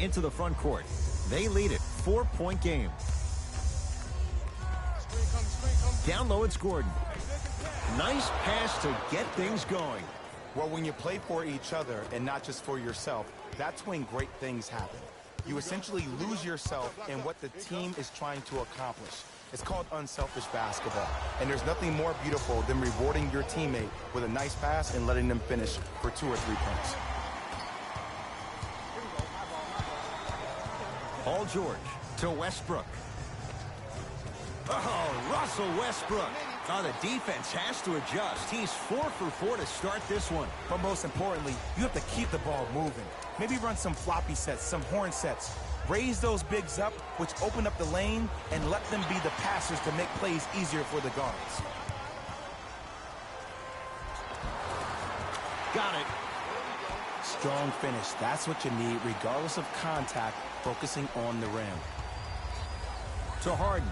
into the front court. They lead it, 4-point game. Down low, it's Gordon. Nice pass to get things going. Well, when you play for each other and not just for yourself, that's when great things happen. You essentially lose yourself in what the team is trying to accomplish. It's called unselfish basketball. And there's nothing more beautiful than rewarding your teammate with a nice pass and letting them finish for 2 or 3 points. Paul George to Westbrook. Oh, Russell Westbrook. Oh, the defense has to adjust. He's 4 for 4 to start this one. But most importantly, you have to keep the ball moving. Maybe run some floppy sets, some horn sets. Raise those bigs up, which open up the lane, and let them be the passers to make plays easier for the guards. Got it. Strong finish. That's what you need, regardless of contact, focusing on the rim. To Harden.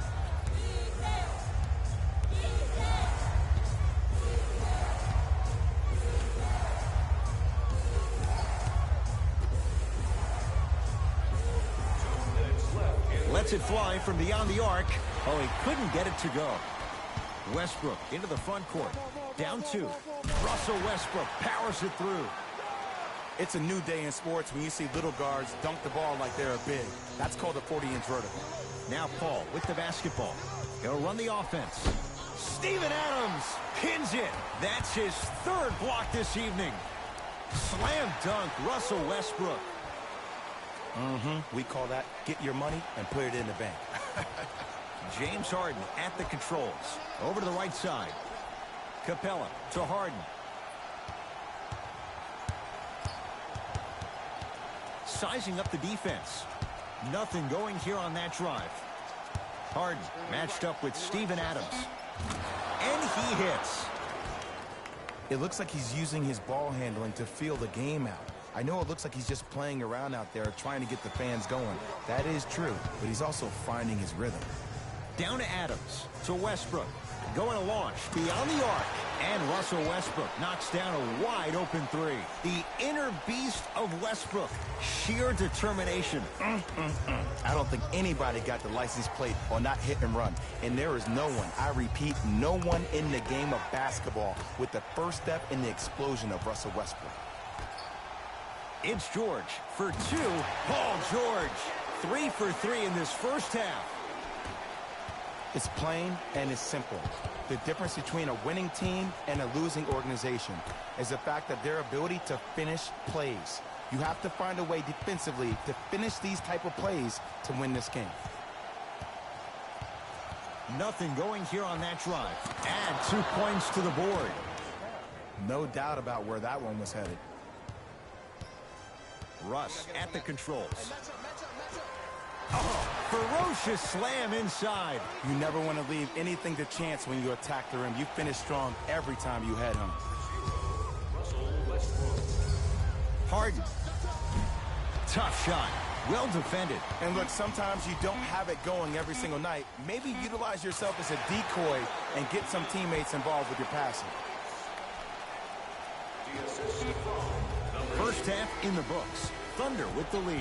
Lets it fly from beyond the arc. Oh, he couldn't get it to go. Westbrook into the front court. Down 2. Russell Westbrook powers it through. It's a new day in sports when you see little guards dunk the ball like they're big. That's called a 40-inch vertical. Now Paul with the basketball. He'll run the offense. Steven Adams pins it. That's his 3rd block this evening. Slam dunk, Russell Westbrook. We call that get your money and put it in the bank. James Harden at the controls. Over to the right side. Capella to Harden. Sizing up the defense. Nothing going here on that drive. Harden matched up with Steven Adams. And he hits. It looks like he's using his ball handling to feel the game out. I know it looks like he's just playing around out there trying to get the fans going. That is true, but he's also finding his rhythm. Down to Adams, to Westbrook. Going to launch beyond the arc. And Russell Westbrook knocks down a wide open 3. The inner beast of Westbrook. Sheer determination. I don't think anybody got the license plate on that hit and run. And there is no one, I repeat, no one in the game of basketball with the first step in the explosion of Russell Westbrook. It's George for 2. Paul George. 3 for 3 in this first half. It's plain and it's simple. The difference between a winning team and a losing organization is the fact of their ability to finish plays. You have to find a way defensively to finish these type of plays to win this game. Nothing going here on that drive. Add 2 points to the board. No doubt about where that one was headed. Russ at the controls. Oh, ferocious slam inside. You never want to leave anything to chance when you attack the rim. You finish strong every time you head home. Harden. Tough shot. Well defended. And look, sometimes you don't have it going every single night. Maybe utilize yourself as a decoy and get some teammates involved with your passing. First half in the books. Thunder with the lead.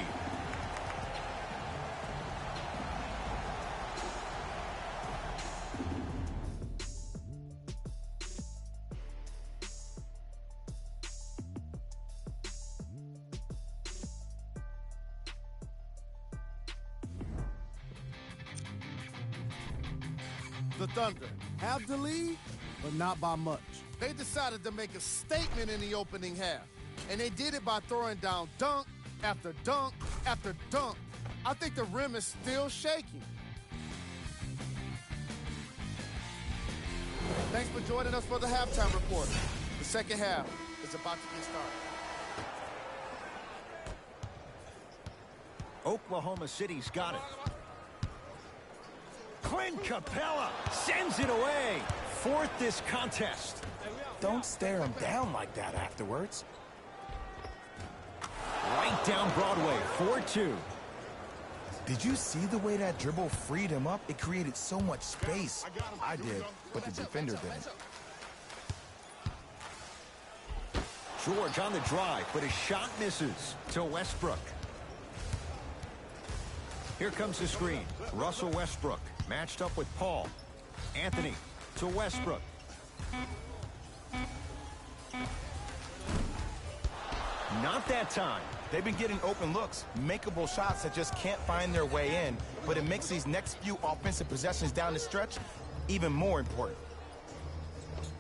The Thunder have the lead, but not by much. They decided to make a statement in the opening half, and they did it by throwing down dunk after dunk after dunk. I think the rim is still shaking. Thanks for joining us for the halftime report. The second half is about to get started. Oklahoma City's got it. Clint Capella sends it away. 4th this contest. Don't stare him down like that afterwards. Right down Broadway, 4-2. Did you see the way that dribble freed him up? It created so much space. I did, but the defender didn't. George on the drive, but his shot misses to Westbrook. Here comes the screen. Russell Westbrook matched up with Paul. Anthony to Westbrook. Not that time. They've been getting open looks, makeable shots that just can't find their way in, but it makes these next few offensive possessions down the stretch even more important.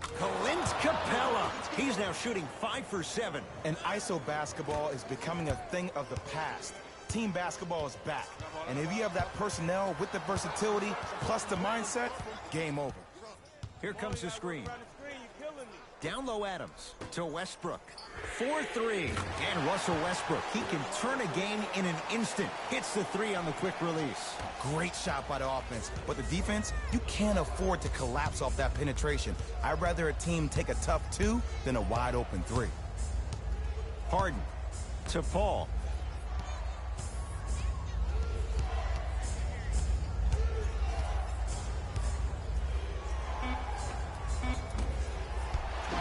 Clint Capella. He's now shooting 5 for 7. And ISO basketball is becoming a thing of the past. Team basketball is back. And if you have that personnel with the versatility plus the mindset, game over. Here comes the screen. Down low Adams to Westbrook. 4-3. And Russell Westbrook, he can turn a game in an instant. Hits the 3 on the quick release. Great shot by the offense. But the defense, you can't afford to collapse off that penetration. I'd rather a team take a tough 2 than a wide open 3. Harden to Paul.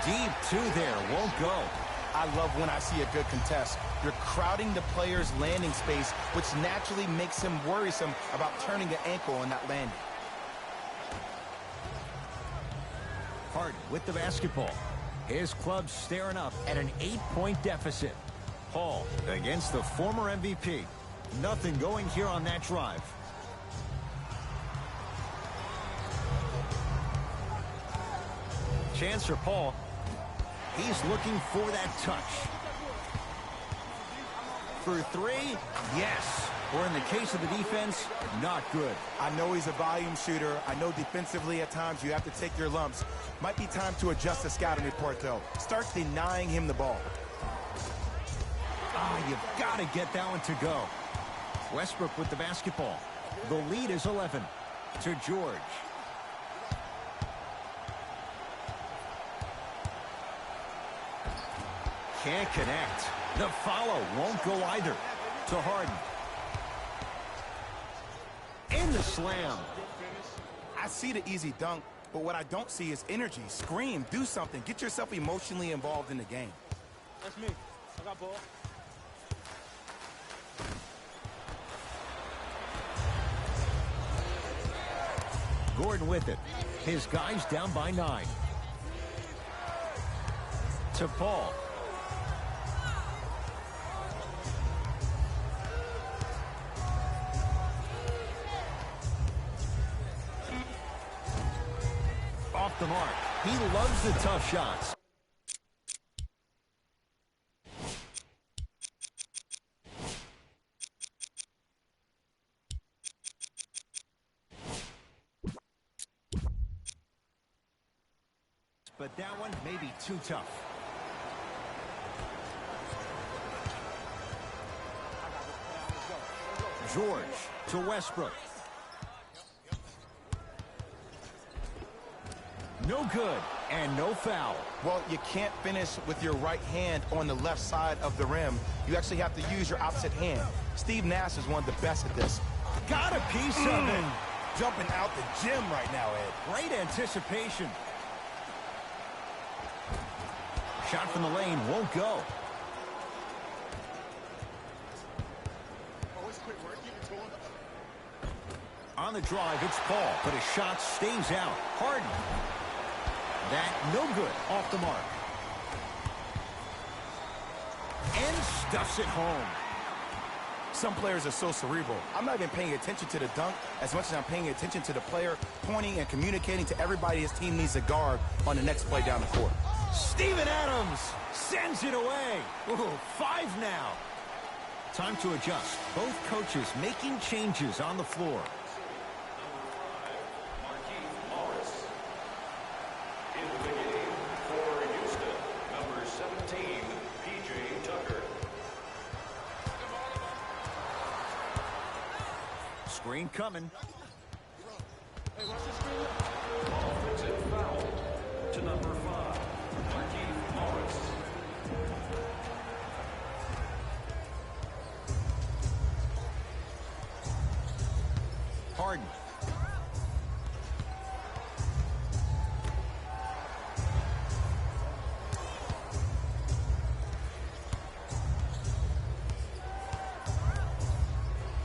Deep 2 there, won't go. I love when I see a good contest. You're crowding the player's landing space, which naturally makes him worrisome about turning an ankle on that landing. Harden with the basketball. His club staring up at an 8-point deficit. Paul against the former MVP. Nothing going here on that drive. Chance for Paul. He's looking for that touch. For 3, yes. Or in the case of the defense, not good. I know he's a volume shooter. I know defensively at times you have to take your lumps. Might be time to adjust the scouting report, though. Start denying him the ball. You've got to get that one to go. Westbrook with the basketball. The lead is 11 to George. Can't connect. The follow won't go either. To Harden. And the slam. I see the easy dunk, but what I don't see is energy. Scream, do something. Get yourself emotionally involved in the game. That's me. I got ball. Gordon with it. His guys down by 9. To Paul. Off the mark. He loves the tough shots. But that one may be too tough. George to Westbrook. No good, and no foul. Well, you can't finish with your right hand on the left side of the rim. You actually have to use your opposite hand. Steve Nash is one of the best at this. Got a piece of it. Jumping out the gym right now, Ed. Great anticipation. Shot from the lane won't go. On the drive, it's Paul, but his shot stays out. Harden. That no good, off the mark. And stuffs it home. Some players are so cerebral. I'm not even paying attention to the dunk as much as I'm paying attention to the player pointing and communicating to everybody his team needs to guard on the next play down the court. Steven Adams sends it away. Ooh, 5 now. Time to adjust. Both coaches making changes on the floor. Screen coming. Offensive foul to number 5, Markieff Morris. Harden.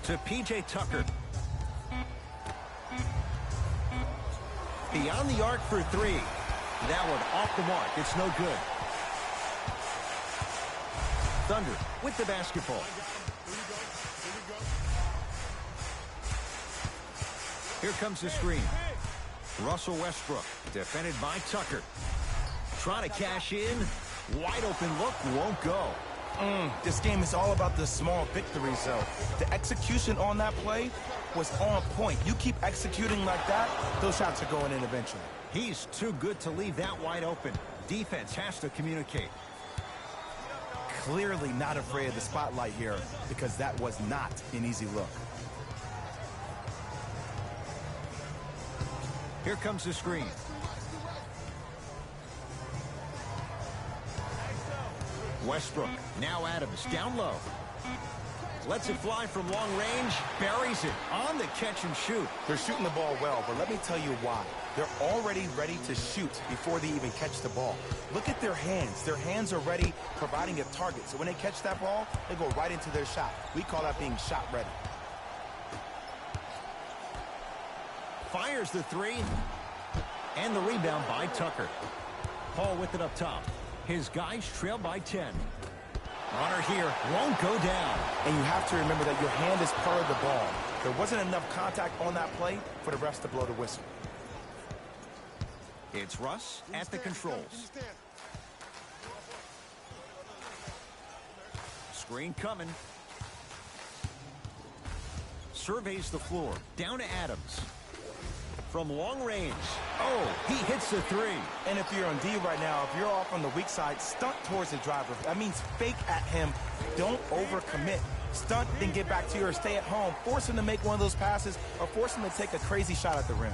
To to P.J. Tucker. Beyond the arc for three. That one off the mark. It's no good. Thunder with the basketball. Here comes the screen. Russell Westbrook, defended by Tucker. Trying to cash in. Wide open look, won't go. This game is all about the small victories, though. The execution on that play was on point. You keep executing like that, those shots are going in eventually. He's too good to leave that wide open. Defense has to communicate. Clearly not afraid of the spotlight here because that was not an easy look. Here comes the screen. Westbrook, now Adams, down low. Lets it fly from long range, buries it on the catch and shoot. They're shooting the ball well, but let me tell you why. They're already ready to shoot before they even catch the ball. Look at their hands. Their hands are ready, providing a target. So when they catch that ball, they go right into their shot. We call that being shot ready. Fires the three. And the rebound by Tucker. Paul with it up top. His guys trail by 10. Runner here won't go down. And you have to remember that your hand is part of the ball. There wasn't enough contact on that play for the refs to blow the whistle. It's Russ at the controls. Screen coming. Surveys the floor. Down to Adams. From long range. Oh, he hits the three. And if you're on D right now, if you're off on the weak side, stunt towards the driver. That means fake at him. Don't overcommit. Stunt, then get back to you or stay at home. Force him to make one of those passes or force him to take a crazy shot at the rim.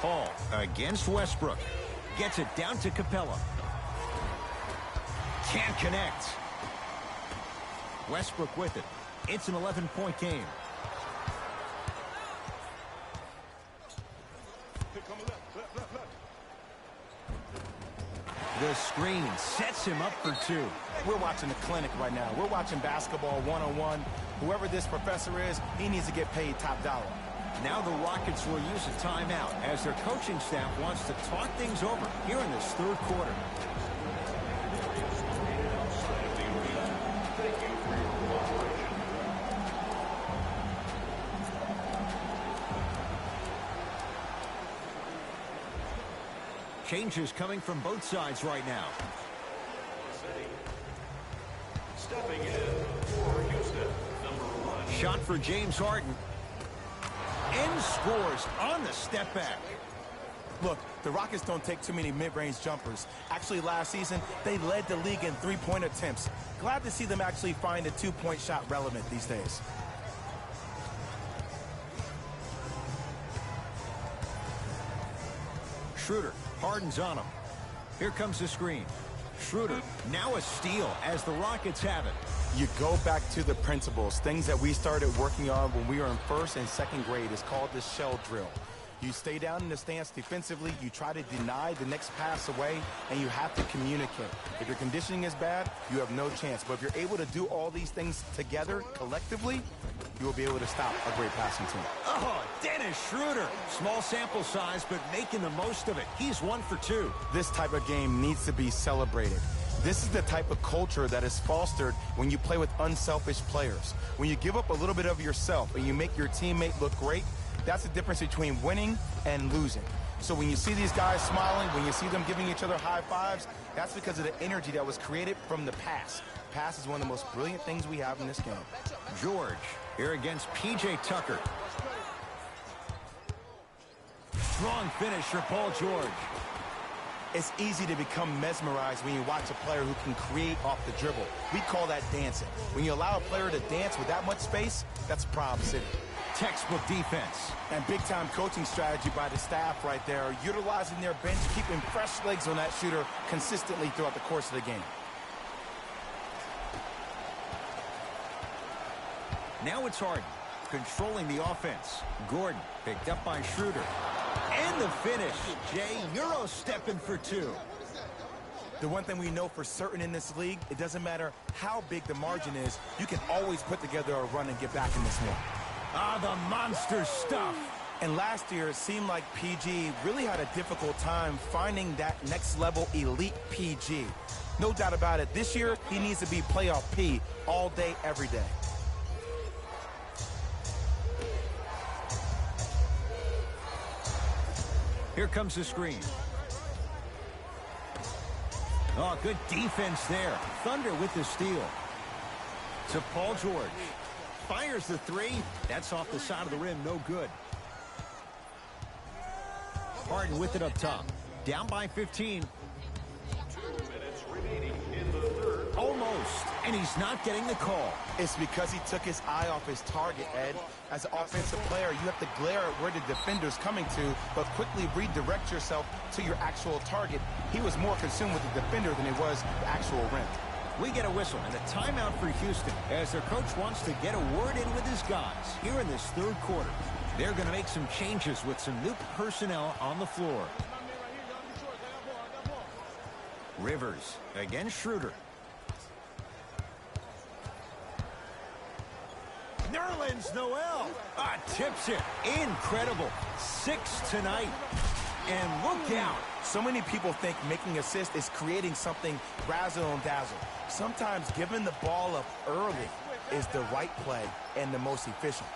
Paul against Westbrook. Gets it down to Capella. Can't connect. Westbrook with it. It's an 11-point game. The screen sets him up for two. We're watching a clinic right now. We're watching basketball one-on-one. Whoever this professor is, he needs to get paid top dollar. Now the Rockets will use a timeout as their coaching staff wants to talk things over here in this third quarter. Changes coming from both sides right now. Stepping in for Houston, number 1. Shot for James Harden. And scores on the step back. Look, the Rockets don't take too many mid-range jumpers. Actually, last season, they led the league in three-point attempts. Glad to see them actually find a two-point shot relevant these days. Schroeder, Harden's on him. Here comes the screen. Schroeder, now a steal as the Rockets have it. You go back to the principles, things that we started working on when we were in first and second grade. It's called the shell drill. You stay down in the stance defensively, you try to deny the next pass away, and you have to communicate. If your conditioning is bad, you have no chance. But if you're able to do all these things together, collectively, you will be able to stop a great passing team. Oh, Dennis Schroeder. Small sample size, but making the most of it. He's 1 for 2. This type of game needs to be celebrated. This is the type of culture that is fostered when you play with unselfish players. When you give up a little bit of yourself and you make your teammate look great, that's the difference between winning and losing. So when you see these guys smiling, when you see them giving each other high fives, that's because of the energy that was created from the pass. Pass is one of the most brilliant things we have in this game. George here against P.J. Tucker. Strong finish for Paul George. It's easy to become mesmerized when you watch a player who can create off the dribble. We call that dancing. When you allow a player to dance with that much space, that's Prom City. Textbook defense. And big-time coaching strategy by the staff right there, utilizing their bench, keeping fresh legs on that shooter consistently throughout the course of the game. Now it's Harden, controlling the offense. Gordon picked up by Schroeder. And the finish. Jay, Euro stepping for 2. The one thing we know for certain in this league, it doesn't matter how big the margin is, you can always put together a run and get back in this one. Ah, the monster stuff. And last year, it seemed like PG really had a difficult time finding that next level elite PG. No doubt about it, this year, he needs to be playoff P all day, every day. Here comes the screen. Oh, good defense there. Thunder with the steal. To Paul George. Fires the three. That's off the side of the rim. No good. Harden with it up top. Down by 15. 2 minutes remaining in the third. Almost. And he's not getting the call. It's because he took his eye off his target, Ed. As an offensive player, you have to glare at where the defender's coming to, but quickly redirect yourself to your actual target. He was more consumed with the defender than he was the actual rim. We get a whistle and a timeout for Houston as their coach wants to get a word in with his guys here in this third quarter. They're going to make some changes with some new personnel on the floor. Rivers against Schroeder. Nerlens Noel tips it. Incredible. 6 tonight. And look out. So many people think making assists is creating something razzle and dazzle. Sometimes giving the ball up early is the right play and the most efficient.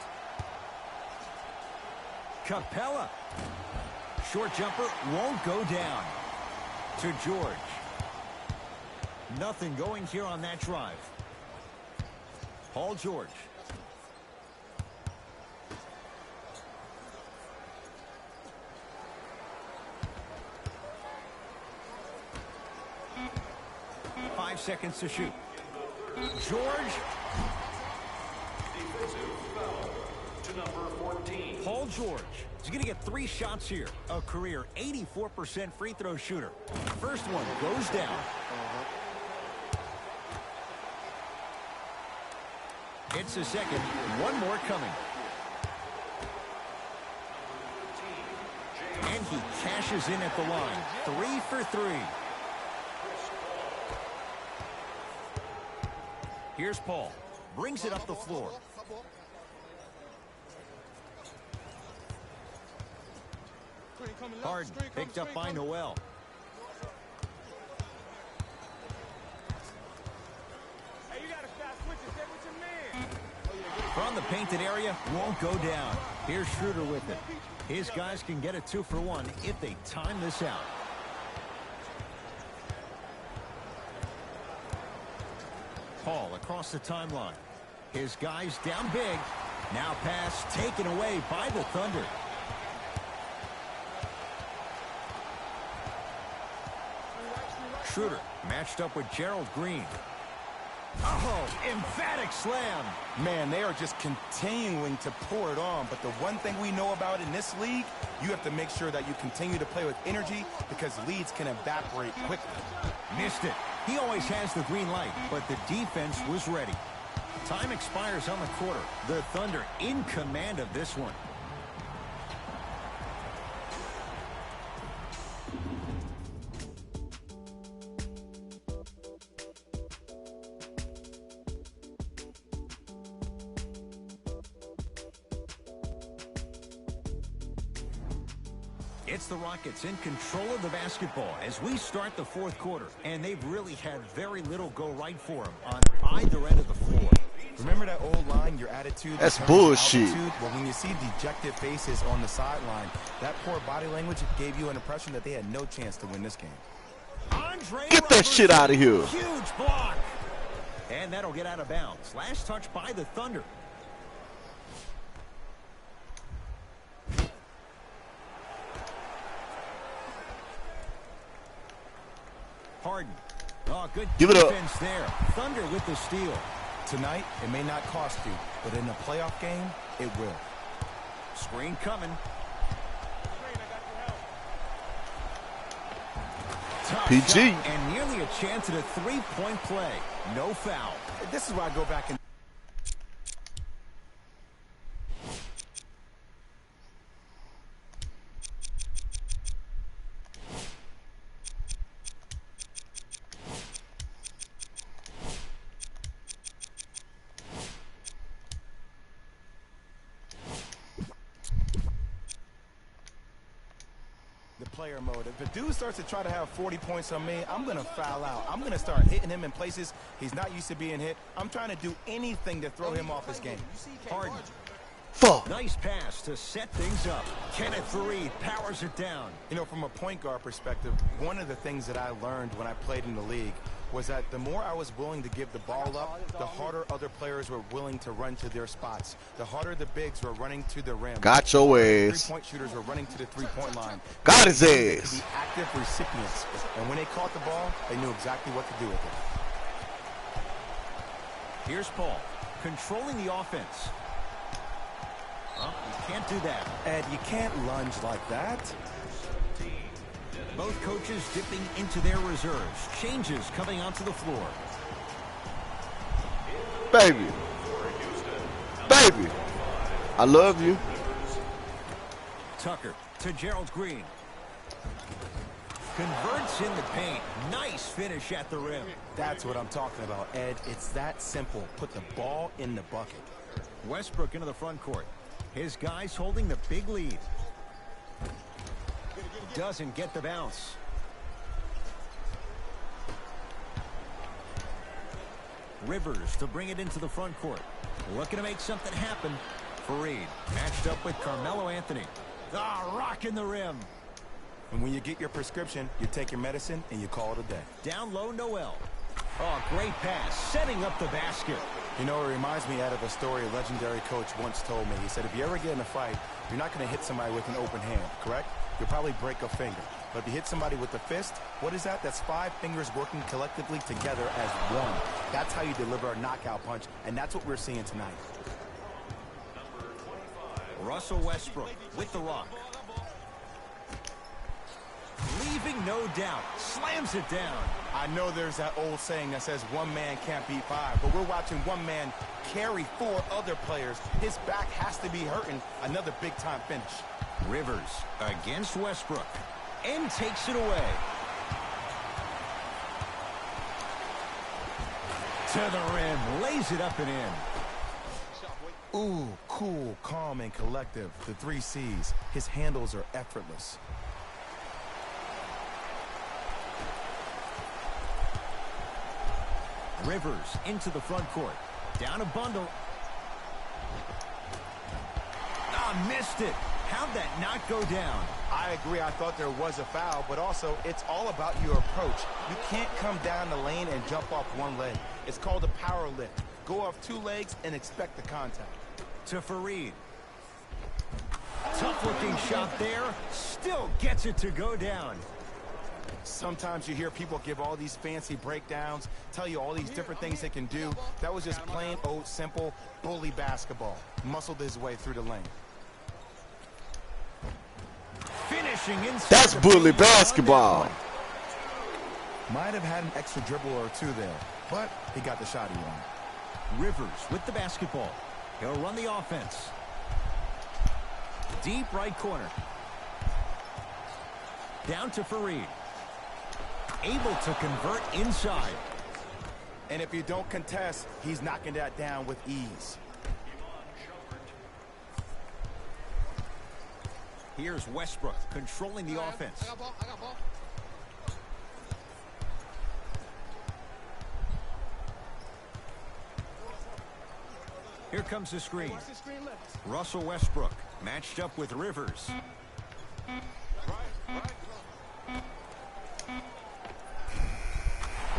Capella. Short jumper won't go down. To George. Nothing going here on that drive. Paul George. Seconds to shoot. George. Defensive foul to number 14. Paul George. He's going to get 3 shots here. A career 84% free throw shooter. First one goes down. It's a second. One more coming. And he cashes in at the line. 3 for 3. Here's Paul. Brings it up the floor. Harden picked up by Noel. From the painted area, won't go down. Here's Schroeder with it. His guys can get a 2 for 1 if they time this out. Paul across the timeline. His guys down big. Now pass taken away by the Thunder. Schroeder matched up with Gerald Green. Oh, emphatic slam. Man, they are just continuing to pour it on. But the one thing we know about in this league, you have to make sure that you continue to play with energy because leads can evaporate quickly. Missed it. He always has the green light, but the defense was ready. Time expires on the quarter. The Thunder in command of this one. It's the Rockets in control of the basketball as we start the fourth quarter, and they've really had very little go right for them on either end of the floor. Remember that old line, your attitude? That's bullshit. Well, when you see dejected faces on the sideline, that poor body language gave you an impression that they had no chance to win this game. Get that shit out of here. Huge block. And that'll get out of bounds. Last touch by the Thunder. Harden. Oh, good defense there. Thunder with the steal. Tonight, it may not cost you, but in a playoff game, it will. Screen coming. Tough PG. shot and nearly a chance at a three-point play. No foul. This is where I go back and the player mode. If a dude starts to try to have 40 points on me, I'm going to foul out. I'm going to start hitting him in places he's not used to being hit. I'm trying to do anything to throw him off his game. Harden. Fuck. Nice pass to set things up. Kenneth Faried powers it down. You know, from a point guard perspective, one of the things that I learned when I played in the league was that the more I was willing to give the ball up, the harder other players were willing to run to their spots. The harder the bigs were running to the rim. Got your ass. Three-point shooters were running to the three-point line. Got his They ass. to be active recipients. And when they caught the ball, they knew exactly what to do with it. Here's Paul, controlling the offense. Oh, you can't do that. Ed, you can't lunge like that. Both coaches dipping into their reserves. Changes coming onto the floor. Baby. Baby. I love you. Tucker to Gerald Green. Converts in the paint. Nice finish at the rim. That's what I'm talking about, Ed. It's that simple. Put the ball in the bucket. Westbrook into the front court. His guys holding the big lead. Doesn't get the bounce. Rivers to bring it into the front court. Looking to make something happen. Faried matched up with Carmelo Anthony. Rocking the rim. And when you get your prescription, you take your medicine and you call it a day. Down low, Noel. Oh, great pass. Setting up the basket. You know, it reminds me out of a story a legendary coach once told me. He said, if you ever get in a fight, you're not going to hit somebody with an open hand, correct? You'll probably break a finger. But if you hit somebody with a fist, what is that? That's 5 fingers working collectively together as one. That's how you deliver a knockout punch, and that's what we're seeing tonight. Russell Westbrook with the rock. Leaving no doubt. Slams it down. I know there's that old saying that says one man can't beat 5, but we're watching one man carry 4 other players. His back has to be hurting. Another big-time finish. Rivers against Westbrook and takes it away. To the rim, lays it up and in. Ooh, cool, calm, and collective. The 3 C's. His handles are effortless. Rivers into the front court. Down a bundle. Missed it. How'd that not go down? I agree. I thought there was a foul, but also it's all about your approach. You can't come down the lane and jump off one leg. It's called a power lift. Go off 2 legs and expect the contact. To Faried. Tough-looking shot there. Still gets it to go down. Sometimes you hear people give all these fancy breakdowns, tell you all these different things they can do. That was just plain old simple bully basketball. Muscled his way through the lane. Finishing inside. That's bully basketball. Might have had an extra dribble or 2 there, but he got the shot he wanted. Rivers with the basketball. He'll run the offense. Deep right corner. Down to Faried. Able to convert inside. And if you don't contest, he's knocking that down with ease. Here's Westbrook controlling the offense. I got ball. Here comes the screen. Russell Westbrook matched up with Rivers.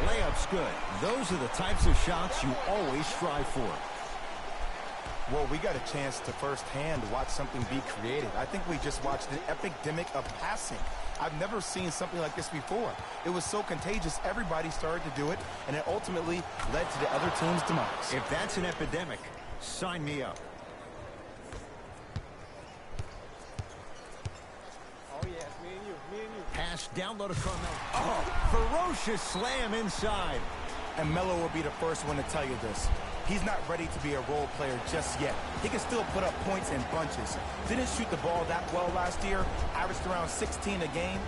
Layup's good. Those are the types of shots you always strive for. Well, we got a chance to firsthand watch something be created. I think we just watched an epidemic of passing. I've never seen something like this before. It was so contagious, everybody started to do it, and it ultimately led to the other team's demise. If that's an epidemic, sign me up. Oh, yeah, it's me and you. Pass down low to Carmelo. Oh, ferocious slam inside. And Melo will be the first one to tell you this. He's not ready to be a role player just yet. He can still put up points in bunches. Didn't shoot the ball that well last year. Averaged around 16 a game.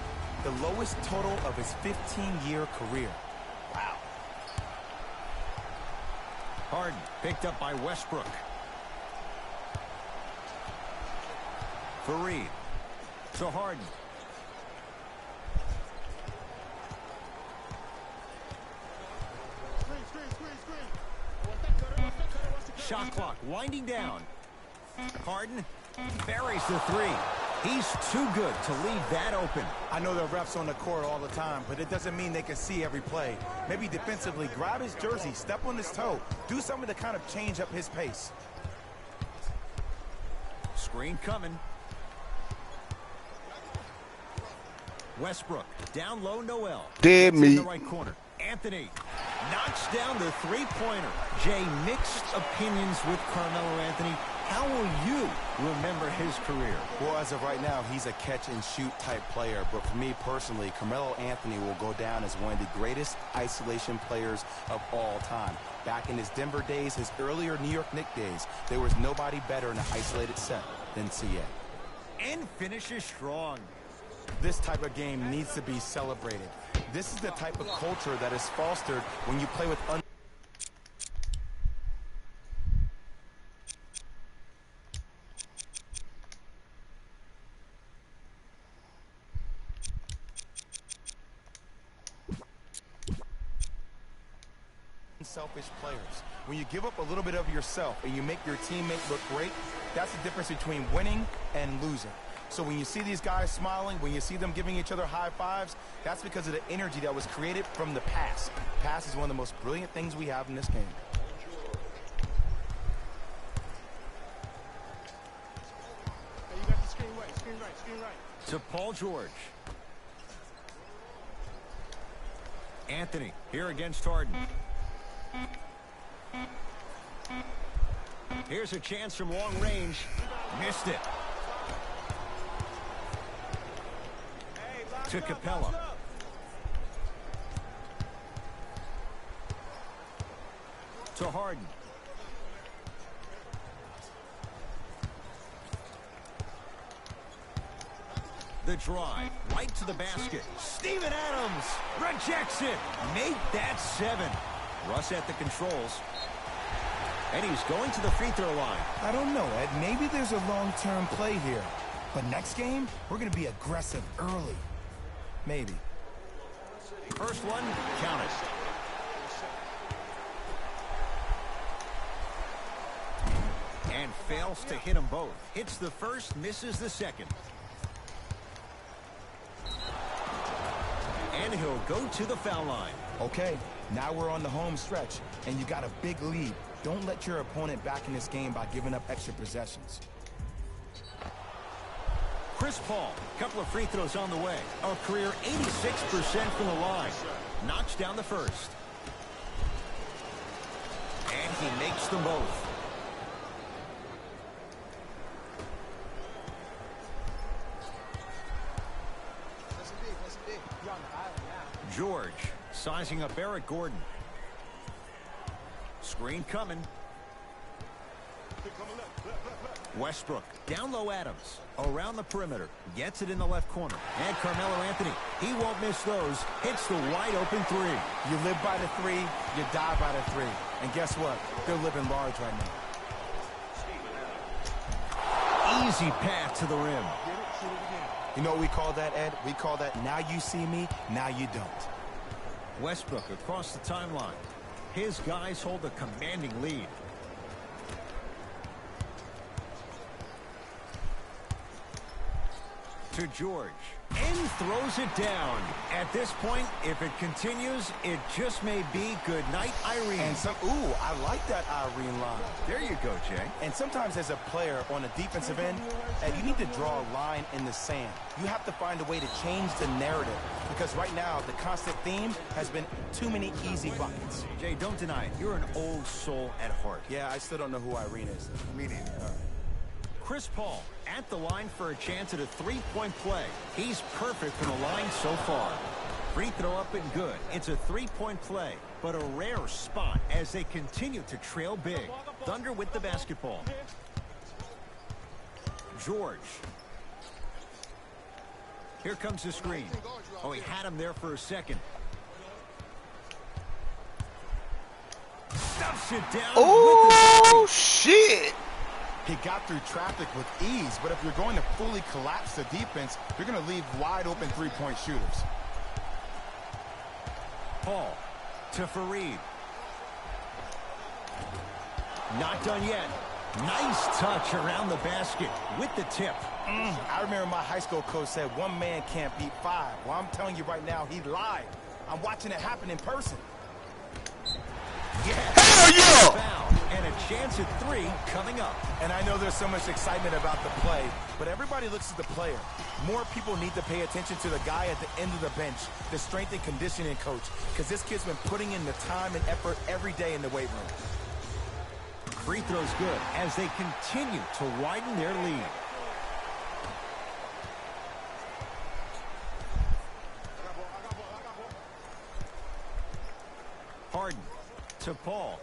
The lowest total of his 15-year career. Wow. Harden picked up by Westbrook. Faried to Harden. shot clock winding down. Harden buries the three. He's too good to leave that open. I know there are refs on the court all the time, but it doesn't mean they can see every play. Maybe defensively, grab his jersey, step on his toe, do something to kind of change up his pace. Screen coming. Westbrook down low. Noel. Dead Gets in meat. the right corner. Anthony knocks down the three-pointer. Jay, mixed opinions with Carmelo Anthony. How will you remember his career? Well, as of right now, he's a catch-and-shoot type player. But for me personally, Carmelo Anthony will go down as one of the greatest isolation players of all time. Back in his Denver days, his earlier New York Knicks days, there was nobody better in an isolated set than CA. And finishes strong. This type of game needs to be celebrated. This is the type of culture that is fostered when you play with unselfish players. When you give up a little bit of yourself and you make your teammate look great, that's the difference between winning and losing. So when you see these guys smiling, when you see them giving each other high fives, that's because of the energy that was created from the pass. Pass is one of the most brilliant things we have in this game. Hey, you got the screen right, screen right, screen right. To Paul George. Anthony here against Harden. Here's a chance from long range. Missed it. To Capella. To Harden. The drive right to the basket. Steven Adams rejects it. Make that 7. Russ at the controls. And he's going to the free throw line. I don't know, Ed. Maybe there's a long-term play here. But next game, we're going to be aggressive early. Maybe. First one, count it. And fails to hit them both. Hits the first, misses the second. And he'll go to the foul line. Okay, now we're on the home stretch, and you got a big lead. Don't let your opponent back in this game by giving up extra possessions. Chris Paul, couple of free throws on the way. A career 86% from the line. Knocks down the first. And he makes them both. George sizing up Eric Gordon. Screen coming. Westbrook down low. Adams around the perimeter, gets it in the left corner, and Carmelo Anthony, he won't miss those. Hits the wide open three. You live by the three, you die by the three. And guess what? They're living large right now. Easy path to the rim. You know what we call that, Ed? We call that now you see me, now you don't. Westbrook across the timeline. His guys hold a commanding lead. To George. And throws it down. At this point, if it continues, it just may be good night, Irene. And I like that Irene line. There you go, Jay. And sometimes as a player on the defensive end, you need to draw a line in the sand. You have to find a way to change the narrative. Because right now, the constant theme has been too many easy buckets. Jay, don't deny it. You're an old soul at heart. Yeah, I still don't know who Irene is. Me neither. All right. Chris Paul at the line for a chance at a three-point play. He's perfect from the line so far. Free throw up and good. It's a three-point play, but a rare spot as they continue to trail big. Thunder with the basketball. George. Here comes the screen. Oh, he had him there for a second. Stuffs it down. Oh, shit. He got through traffic with ease, but if you're going to fully collapse the defense, you're going to leave wide open three-point shooters. Paul to Fareed. Not done yet. Nice touch around the basket with the tip. I remember my high school coach said one man can't beat five. Well, I'm telling you right now, he lied. I'm watching it happen in person. Yeah. Hell yeah! Foul. And a chance at 3 coming up. And I know there's so much excitement about the play, but everybody looks at the player. More people need to pay attention to the guy at the end of the bench, the strength and conditioning coach, because this kid's been putting in the time and effort every day in the weight room. Free throw's good as they continue to widen their lead. Harden to Paul.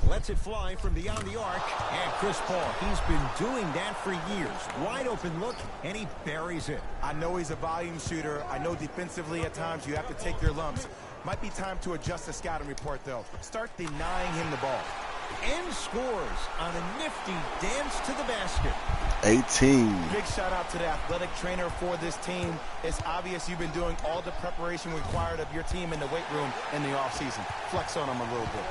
Lets it fly from beyond the arc. And Chris Paul, he's been doing that for years. Wide open look, and he buries it. I know he's a volume shooter. I know defensively at times you have to take your lumps. Might be time to adjust the scouting report, though. Start denying him the ball. And scores on a nifty dance to the basket. 18. Big shout out to the athletic trainer for this team. It's obvious you've been doing all the preparation required of your team in the weight room in the offseason. Flex on them a little bit.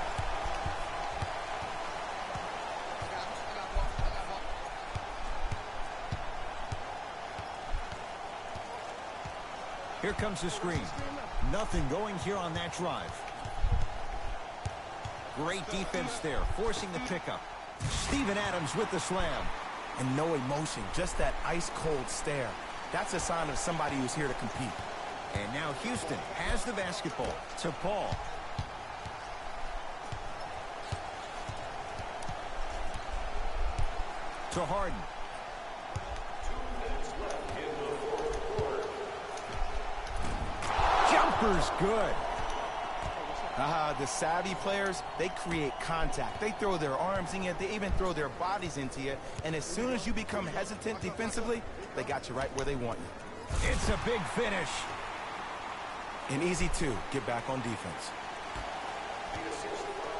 Here comes the screen. Nothing going here on that drive. Great defense there, forcing the pickup. Steven Adams with the slam. And no emotion, just that ice-cold stare. That's a sign of somebody who's here to compete. And now Houston has the basketball to Paul. To Harden. 2 minutes left in the fourth quarter. Jumper's good. The savvy players, they create contact. They throw their arms in it. They even throw their bodies into it. And as soon as you become hesitant defensively, they got you right where they want you. It's a big finish. And easy, too. Get back on defense. The assist from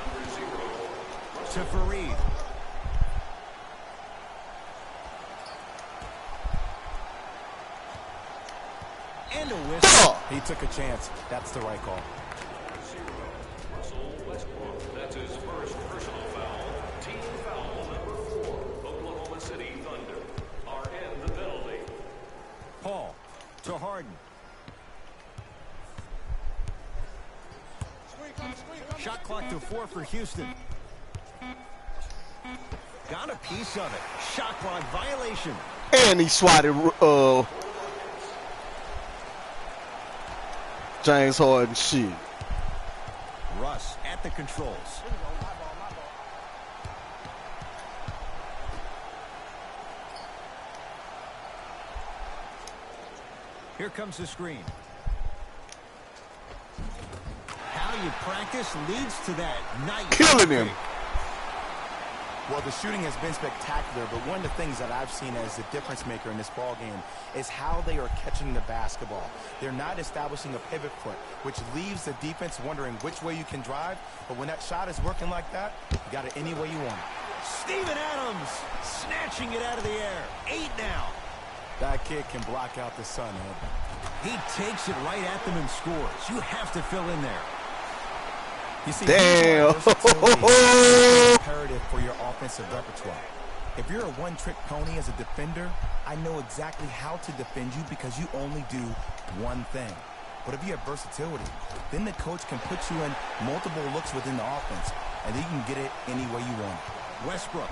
number 0. To Fareed. And a whistle. He took a chance. That's the right call. 0. Russell Westbrook. That's his first personal foul. Team foul number 4. Oklahoma City Thunder are in the penalty. Paul to Harden. Shot clock to 4 for Houston. Got a piece of it. Shot clock violation. And he swatted James Harden shit. Russ at the controls. Here comes the screen. How you practice leads to that. Nice. Killing him. Well, the shooting has been spectacular, but one of the things that I've seen as the difference maker in this ball game is how they are catching the basketball. They're not establishing a pivot foot, which leaves the defense wondering which way you can drive. But when that shot is working like that, you got it any way you want it. Steven Adams snatching it out of the air. 8 now. That kid can block out the sun, Ed. He takes it right at them and scores. You have to fill in there. You see, damn. versatility is imperative for your offensive repertoire. If you're a one-trick pony as a defender, I know exactly how to defend you because you only do one thing. But if you have versatility, then the coach can put you in multiple looks within the offense, and then you can get it any way you want. Westbrook.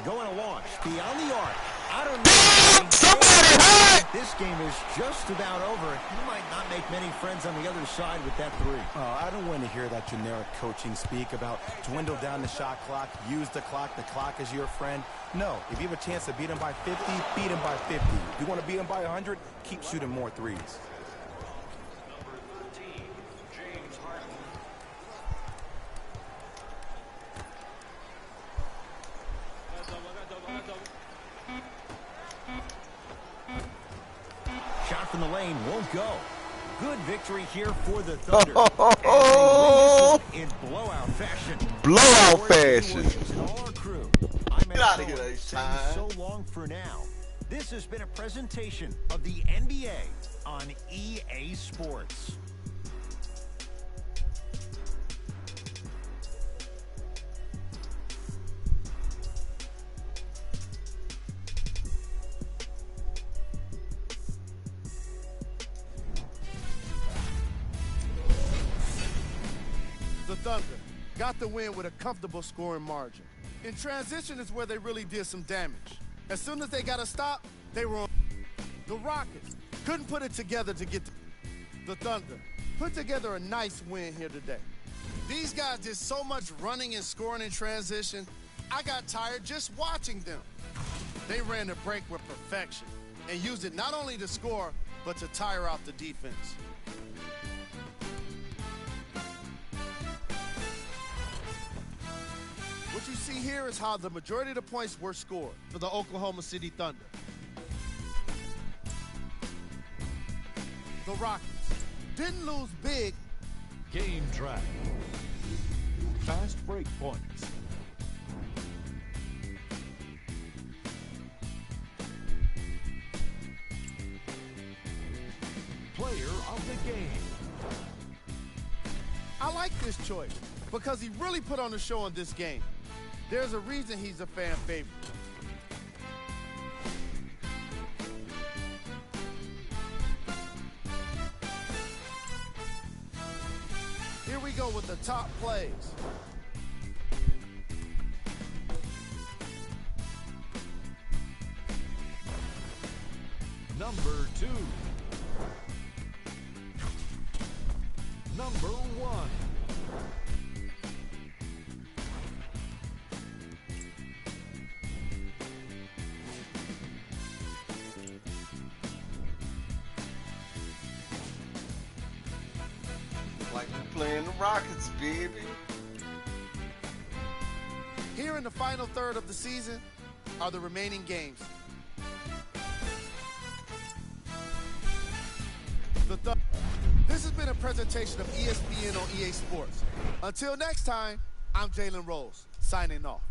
Going to launch beyond the arc. I don't know. Somebody hurt! This game is just about over. You might not make many friends on the other side with that 3. I don't want to hear that generic coaching speak about dwindle down the shot clock, use the clock is your friend. No, if you have a chance to beat them by 50, beat them by 50. If you want to beat them by 100, keep shooting more threes. Number 13, James Harden. Shot from the lane won't go. Good victory here for the Thunder. And they win this one in blowout fashion. Blowout fashion. And all our crew. I'm Get out of here, saying H-Time. so long for now. This has been a presentation of the NBA on EA Sports. The Thunder got the win with a comfortable scoring margin. In transition is where they really did some damage. As soon as they got a stop, they were on. The Rockets couldn't put it together to get the Thunder put together a nice win here today. These guys did so much running and scoring in transition, I got tired just watching them. They ran the break with perfection and used it not only to score, but to tire out the defense. What you see here is how the majority of the points were scored for the Oklahoma City Thunder. The Rockets didn't lose big. Game track. Fast break points. Player of the game. I like this choice because he really put on the show in this game. There's a reason he's a fan favorite. Here we go with the top plays. Number 2. Number 1. Like we playing the Rockets, baby. Here in the final third of the season are the remaining games. This has been a presentation of ESPN on EA Sports. Until next time, I'm Jalen Rose, signing off.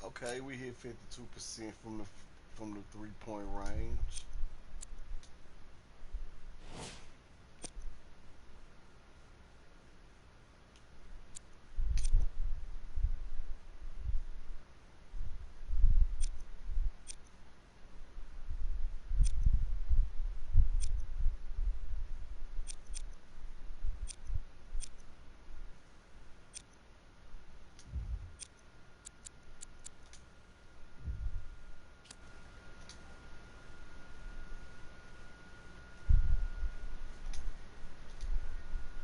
Okay, we hit 52% from the 3-point range.